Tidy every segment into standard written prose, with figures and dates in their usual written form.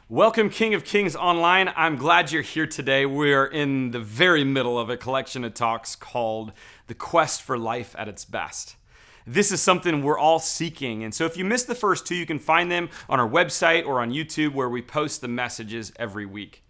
Welcome, King of Kings Online. I'm glad you're here today. We're in the very middle of a collection of talks called The Quest for Life at Its Best. This is something we're all seeking. And so if you missed the first two, you can find them on our website or on YouTube where we post the messages every week.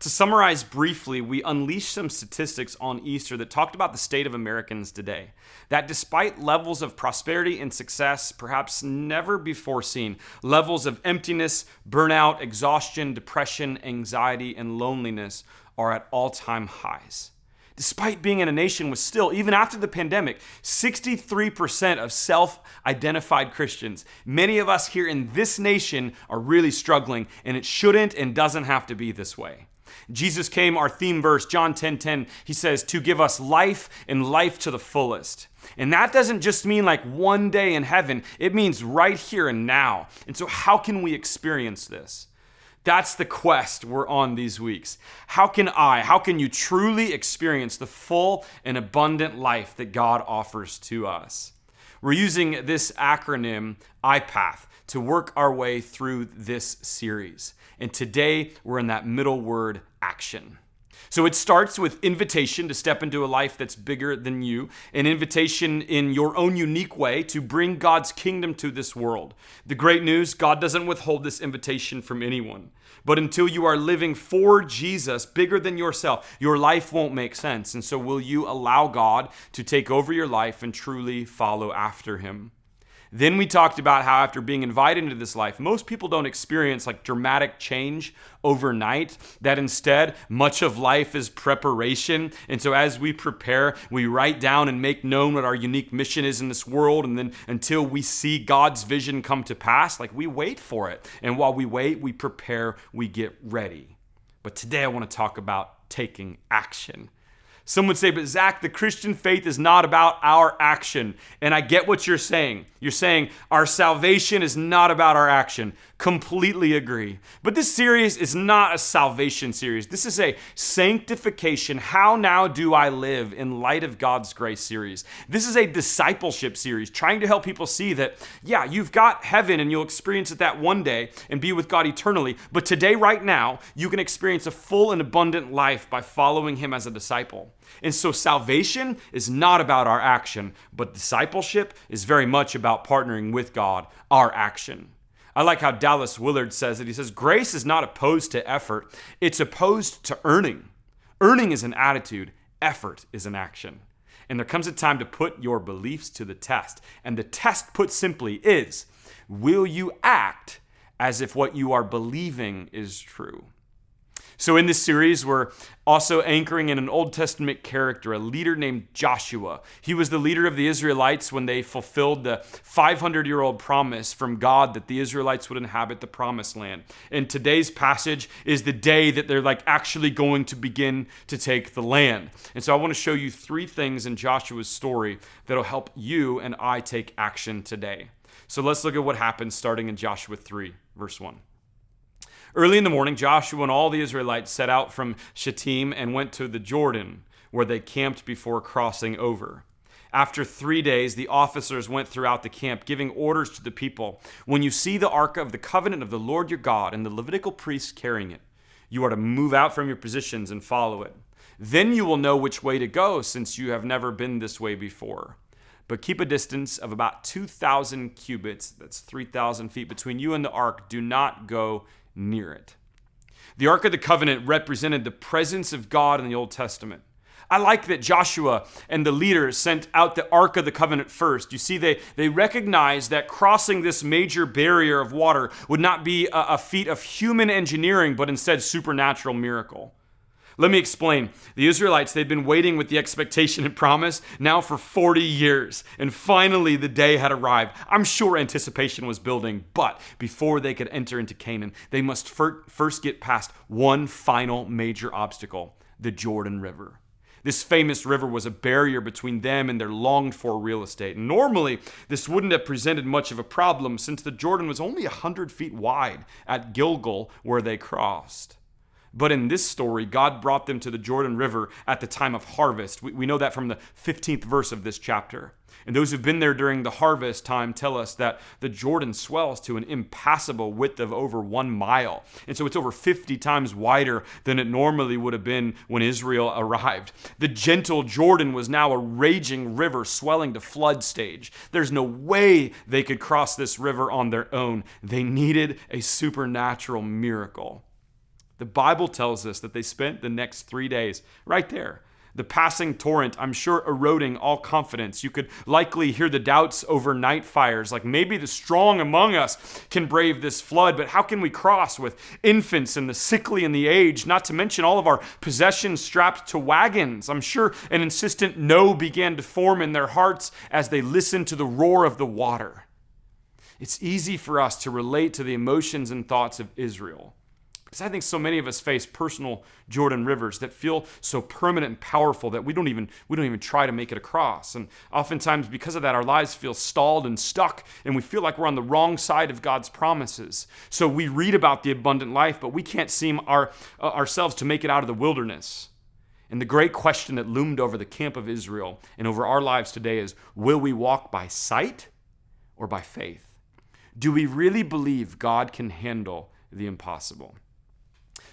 To summarize briefly, we unleashed some statistics on Easter that talked about the state of Americans today. That despite levels of prosperity and success, perhaps never before seen, levels of emptiness, burnout, exhaustion, depression, anxiety, and loneliness are at all-time highs. Despite being in a nation with still, even after the pandemic, 63% of self-identified Christians, many of us here in this nation are really struggling, and it shouldn't and doesn't have to be this way. Jesus came, our theme verse, John 10:10, he says, to give us life and life to the fullest. And that doesn't just mean like one day in heaven, it means right here and now. And so how can we experience this? That's the quest we're on these weeks. How can you truly experience the full and abundant life that God offers to us? We're using this acronym, IPATH, to work our way through this series. And today, we're in that middle word, action. So it starts with invitation to step into a life that's bigger than you, an invitation in your own unique way to bring God's kingdom to this world. The great news, God doesn't withhold this invitation from anyone. But until you are living for Jesus, bigger than yourself, your life won't make sense. And so will you allow God to take over your life and truly follow after him? Then we talked about how after being invited into this life, most people don't experience like dramatic change overnight, that instead much of life is preparation. And so as we prepare, we write down and make known what our unique mission is in this world. And then until we see God's vision come to pass, like we wait for it. And while we wait, we prepare, we get ready. But today I want to talk about taking action. Some would say, but Zach, the Christian faith is not about our action. And I get what you're saying. You're saying our salvation is not about our action. Completely agree. But this series is not a salvation series. This is a sanctification, how now do I live in light of God's grace series. This is a discipleship series, trying to help people see that, yeah, you've got heaven and you'll experience it that one day and be with God eternally. But today, right now, you can experience a full and abundant life by following him as a disciple. And so salvation is not about our action, but discipleship is very much about partnering with God, our action. I like how Dallas Willard says it. He says, grace is not opposed to effort. It's opposed to earning. Earning is an attitude. Effort is an action. And there comes a time to put your beliefs to the test. And the test, put simply, is, will you act as if what you are believing is true? So in this series, we're also anchoring in an Old Testament character, a leader named Joshua. He was the leader of the Israelites when they fulfilled the 500-year-old promise from God that the Israelites would inhabit the promised land. And today's passage is the day that they're like actually going to begin to take the land. And so I want to show you three things in Joshua's story that'll help you and I take action today. So let's look at what happens starting in Joshua 3, verse 1. Early in the morning, Joshua and all the Israelites set out from Shittim and went to the Jordan, where they camped before crossing over. After 3 days, the officers went throughout the camp, giving orders to the people. When you see the ark of the covenant of the Lord your God and the Levitical priests carrying it, you are to move out from your positions and follow it. Then you will know which way to go, since you have never been this way before. But keep a distance of about 2,000 cubits, that's 3,000 feet, between you and the ark. Do not go near it. The Ark of the Covenant represented the presence of God in the Old Testament. I like that Joshua and the leaders sent out the Ark of the Covenant first. You see, they recognized that crossing this major barrier of water would not be a feat of human engineering, but instead supernatural miracle. Let me explain. The Israelites, they'd been waiting with the expectation and promise now for 40 years. And finally, the day had arrived. I'm sure anticipation was building, but before they could enter into Canaan, they must first get past one final major obstacle, the Jordan River. This famous river was a barrier between them and their longed-for real estate. Normally, this wouldn't have presented much of a problem since the Jordan was only 100 feet wide at Gilgal where they crossed. But in this story, God brought them to the Jordan River at the time of harvest. We know that from the 15th verse of this chapter. And those who've been there during the harvest time tell us that the Jordan swells to an impassable width of over 1 mile. And so it's over 50 times wider than it normally would have been when Israel arrived. The gentle Jordan was now a raging river swelling to flood stage. There's no way they could cross this river on their own. They needed a supernatural miracle. The Bible tells us that they spent the next 3 days right there. The passing torrent, I'm sure, eroding all confidence. You could likely hear the doubts over night fires, like maybe the strong among us can brave this flood, but how can we cross with infants and the sickly and the aged, not to mention all of our possessions strapped to wagons? I'm sure an insistent no began to form in their hearts as they listened to the roar of the water. It's easy for us to relate to the emotions and thoughts of Israel, because I think so many of us face personal Jordan rivers that feel so permanent and powerful that we don't even try to make it across. And oftentimes because of that, our lives feel stalled and stuck, and we feel like we're on the wrong side of God's promises. So we read about the abundant life, but we can't seem ourselves to make it out of the wilderness. And the great question that loomed over the camp of Israel and over our lives today is, will we walk by sight or by faith? Do we really believe God can handle the impossible?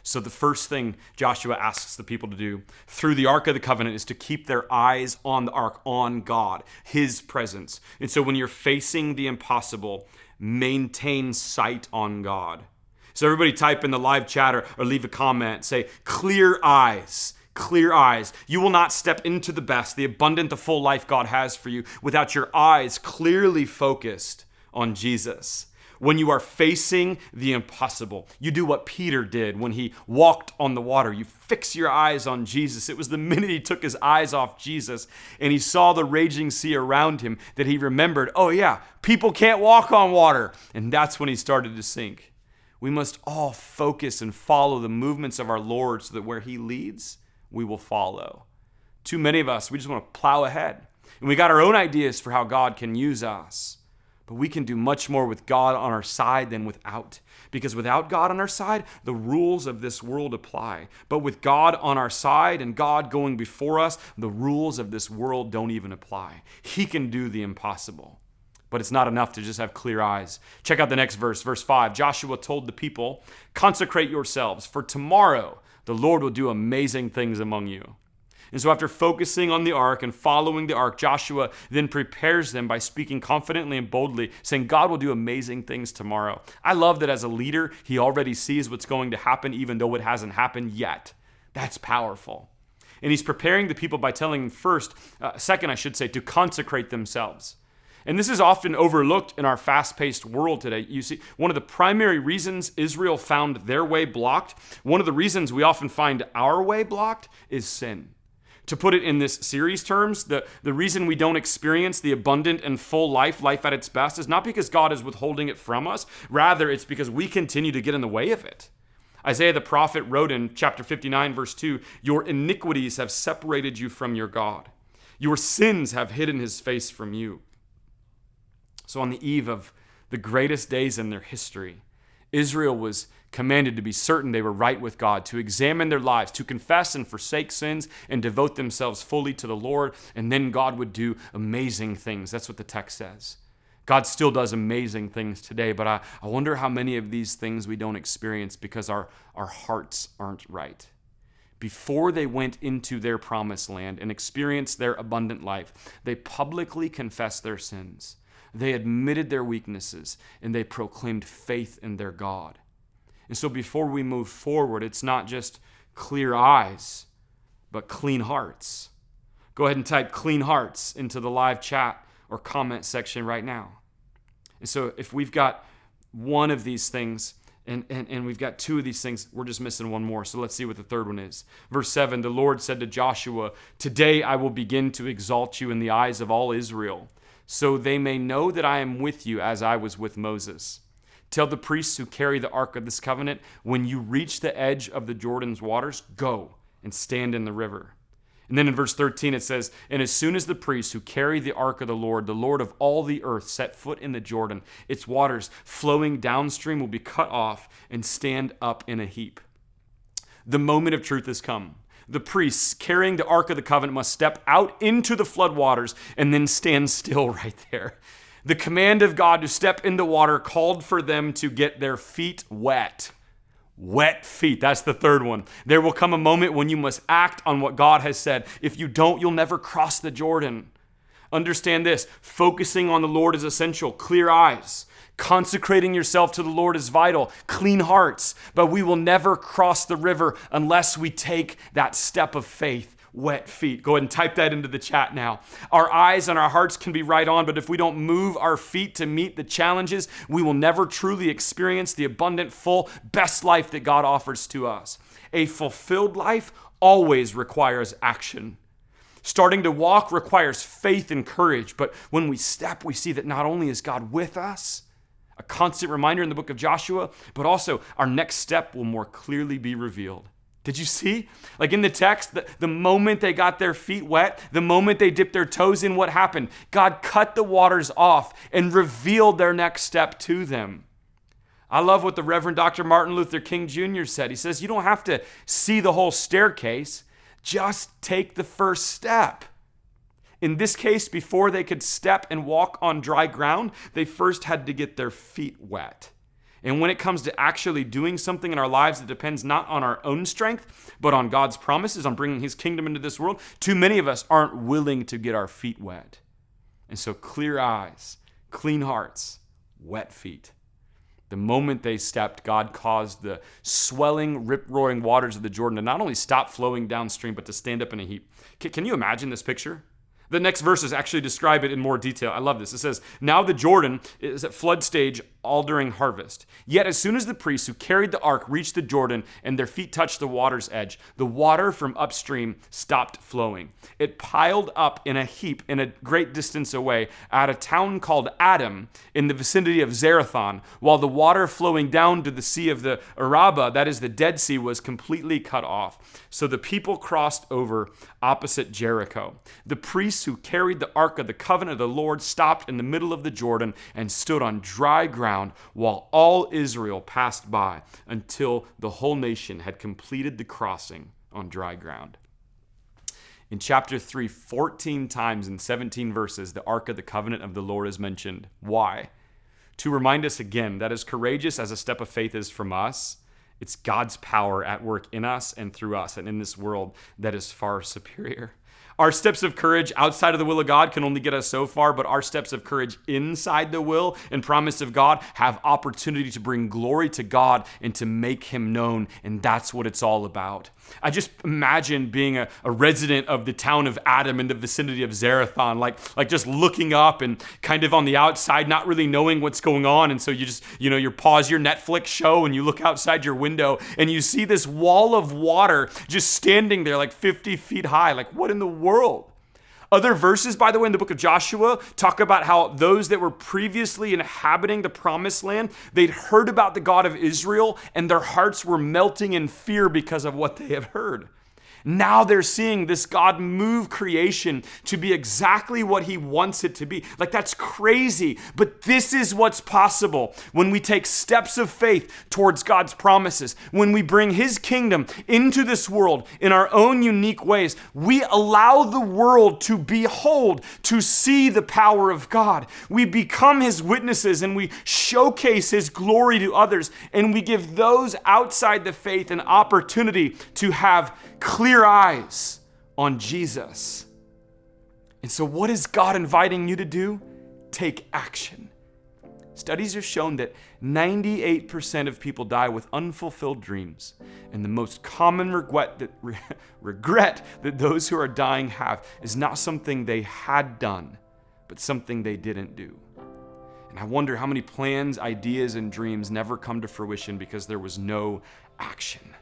So the first thing Joshua asks the people to do through the Ark of the Covenant is to keep their eyes on the Ark, on God, His presence. And so when you're facing the impossible, maintain sight on God. So everybody type in the live chat or leave a comment, say, clear eyes. Clear eyes. You will not step into the best, the abundant, the full life God has for you without your eyes clearly focused on Jesus. When you are facing the impossible, you do what Peter did when he walked on the water. You fix your eyes on Jesus. It was the minute he took his eyes off Jesus and he saw the raging sea around him that he remembered, oh yeah, people can't walk on water. And that's when he started to sink. We must all focus and follow the movements of our Lord so that where he leads, we will follow. Too many of us, we just want to plow ahead. And we got our own ideas for how God can use us. But we can do much more with God on our side than without. Because without God on our side, the rules of this world apply. But with God on our side and God going before us, the rules of this world don't even apply. He can do the impossible. But it's not enough to just have clear eyes. Check out the next verse, verse 5. Joshua told the people, consecrate yourselves, for tomorrow the Lord will do amazing things among you. And so after focusing on the ark and following the ark, Joshua then prepares them by speaking confidently and boldly, saying God will do amazing things tomorrow. I love that as a leader, he already sees what's going to happen even though it hasn't happened yet. That's powerful. And he's preparing the people by telling them second, to consecrate themselves. And this is often overlooked in our fast-paced world today. You see, one of the primary reasons Israel found their way blocked, one of the reasons we often find our way blocked is sin. To put it in this series terms, the reason we don't experience the abundant and full life at its best, is not because God is withholding it from us. Rather, it's because we continue to get in the way of it. Isaiah the prophet wrote in chapter 59, verse 2, your iniquities have separated you from your God. Your sins have hidden his face from you. So on the eve of the greatest days in their history, Israel was commanded to be certain they were right with God, to examine their lives, to confess and forsake sins, and devote themselves fully to the Lord, and then God would do amazing things. That's what the text says. God still does amazing things today, but I wonder how many of these things we don't experience because our hearts aren't right. Before they went into their promised land and experienced their abundant life, they publicly confessed their sins. They admitted their weaknesses, and they proclaimed faith in their God. And so before we move forward, it's not just clear eyes, but clean hearts. Go ahead and type clean hearts into the live chat or comment section right now. And so if we've got one of these things and we've got two of these things, we're just missing one more. So let's see what the third one is. Verse 7, the Lord said to Joshua, today I will begin to exalt you in the eyes of all Israel, so they may know that I am with you as I was with Moses. Tell the priests who carry the ark of this covenant, when you reach the edge of the Jordan's waters, go and stand in the river. And then in verse 13 it says, and as soon as the priests who carry the ark of the Lord of all the earth, set foot in the Jordan, its waters flowing downstream will be cut off and stand up in a heap. the moment of truth has come. The priests carrying the Ark of the Covenant must step out into the floodwaters and then stand still right there. The command of God to step in the water called for them to get their feet wet. Wet feet, that's the third one. There will come a moment when you must act on what God has said. If you don't, you'll never cross the Jordan. Understand this, focusing on the Lord is essential. Clear eyes. Consecrating yourself to the Lord is vital. Clean hearts. But we will never cross the river unless we take that step of faith. Wet feet. Go ahead and type that into the chat now. Our eyes and our hearts can be right on, but if we don't move our feet to meet the challenges, we will never truly experience the abundant, full, best life that God offers to us. A fulfilled life always requires action. Starting to walk requires faith and courage, but when we step, we see that not only is God with us, a constant reminder in the book of Joshua, but also our next step will more clearly be revealed. Did you see? Like in the text, the moment they got their feet wet, the moment they dipped their toes in, what happened? God cut the waters off and revealed their next step to them. I love what the Reverend Dr. Martin Luther King Jr. said. He says, you don't have to see the whole staircase, just take the first step. In this case, before they could step and walk on dry ground, they first had to get their feet wet. And when it comes to actually doing something in our lives that depends not on our own strength, but on God's promises, on bringing his kingdom into this world, too many of us aren't willing to get our feet wet. And so clear eyes, clean hearts, wet feet. The moment they stepped, God caused the swelling, rip-roaring waters of the Jordan to not only stop flowing downstream, but to stand up in a heap. Can you imagine this picture? The next verses actually describe it in more detail. I love this. It says, now the Jordan is at flood stage all during harvest. Yet as soon as the priests who carried the ark reached the Jordan and their feet touched the water's edge, the water from upstream stopped flowing. It piled up in a heap in a great distance away at a town called Adam in the vicinity of Zarethan, while the water flowing down to the Sea of the Araba, that is the Dead Sea, was completely cut off. So the people crossed over opposite Jericho. The priests who carried the Ark of the Covenant of the Lord stopped in the middle of the Jordan and stood on dry ground while all Israel passed by until the whole nation had completed the crossing on dry ground. In chapter 3, 14 times in 17 verses, the Ark of the Covenant of the Lord is mentioned. Why? To remind us again that as courageous as a step of faith is from us, it's God's power at work in us and through us and in this world that is far superior. Our steps of courage outside of the will of God can only get us so far, but our steps of courage inside the will and promise of God have opportunity to bring glory to God and to make him known, and that's what it's all about. I just imagine being a resident of the town of Adam in the vicinity of Zarethan, like just looking up and kind of on the outside, not really knowing what's going on. And so you just, you pause your Netflix show and you look outside your window and you see this wall of water just standing there like 50 feet high. Like, what in the world? Other verses, by the way, in the book of Joshua talk about how those that were previously inhabiting the promised land, they'd heard about the God of Israel and their hearts were melting in fear because of what they had heard. Now they're seeing this God move creation to be exactly what he wants it to be. Like, that's crazy, but this is what's possible when we take steps of faith towards God's promises. When we bring his kingdom into this world in our own unique ways, we allow the world to behold, to see the power of God. We become his witnesses and we showcase his glory to others, and we give those outside the faith an opportunity to have clear eyes on Jesus. And so what is God inviting you to do? Take action. Studies have shown that 98% of people die with unfulfilled dreams. And the most common regret that those who are dying have is not something they had done, but something they didn't do. And I wonder how many plans, ideas, and dreams never come to fruition because there was no action.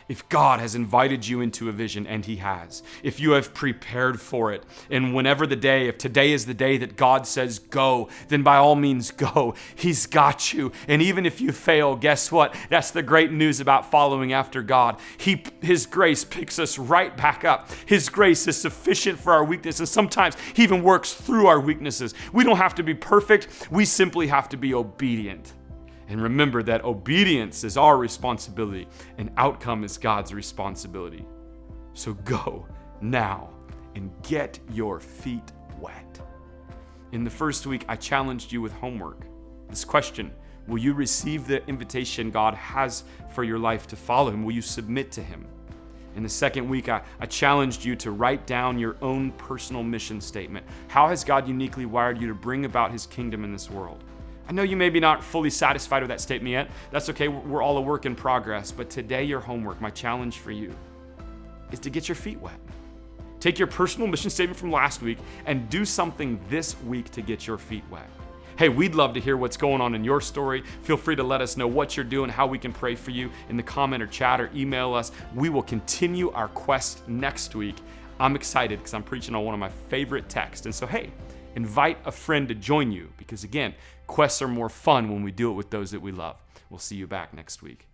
If God has invited you into a vision, and he has, if you have prepared for it, and if today is the day that God says go, then by all means go. He's got you. And even if you fail, guess what? That's the great news about following after God. His grace picks us right back up. His grace is sufficient for our weakness, and sometimes he even works through our weaknesses. We don't have to be perfect. We simply have to be obedient. And remember that obedience is our responsibility and outcome is God's responsibility. So go now and get your feet wet. In the first week, I challenged you with homework. This question: will you receive the invitation God has for your life to follow Him? Will you submit to Him? In the second week, I challenged you to write down your own personal mission statement. How has God uniquely wired you to bring about His kingdom in this world? I know you may be not fully satisfied with that statement yet. That's okay, we're all a work in progress. But today, your homework, my challenge for you, is to get your feet wet. Take your personal mission statement from last week and do something this week to get your feet wet. Hey, we'd love to hear what's going on in your story. Feel free to let us know what you're doing, how we can pray for you in the comment or chat or email us. We will continue our quest next week. I'm excited because I'm preaching on one of my favorite texts. And so, hey, invite a friend to join you because, again, quests are more fun when we do it with those that we love. We'll see you back next week.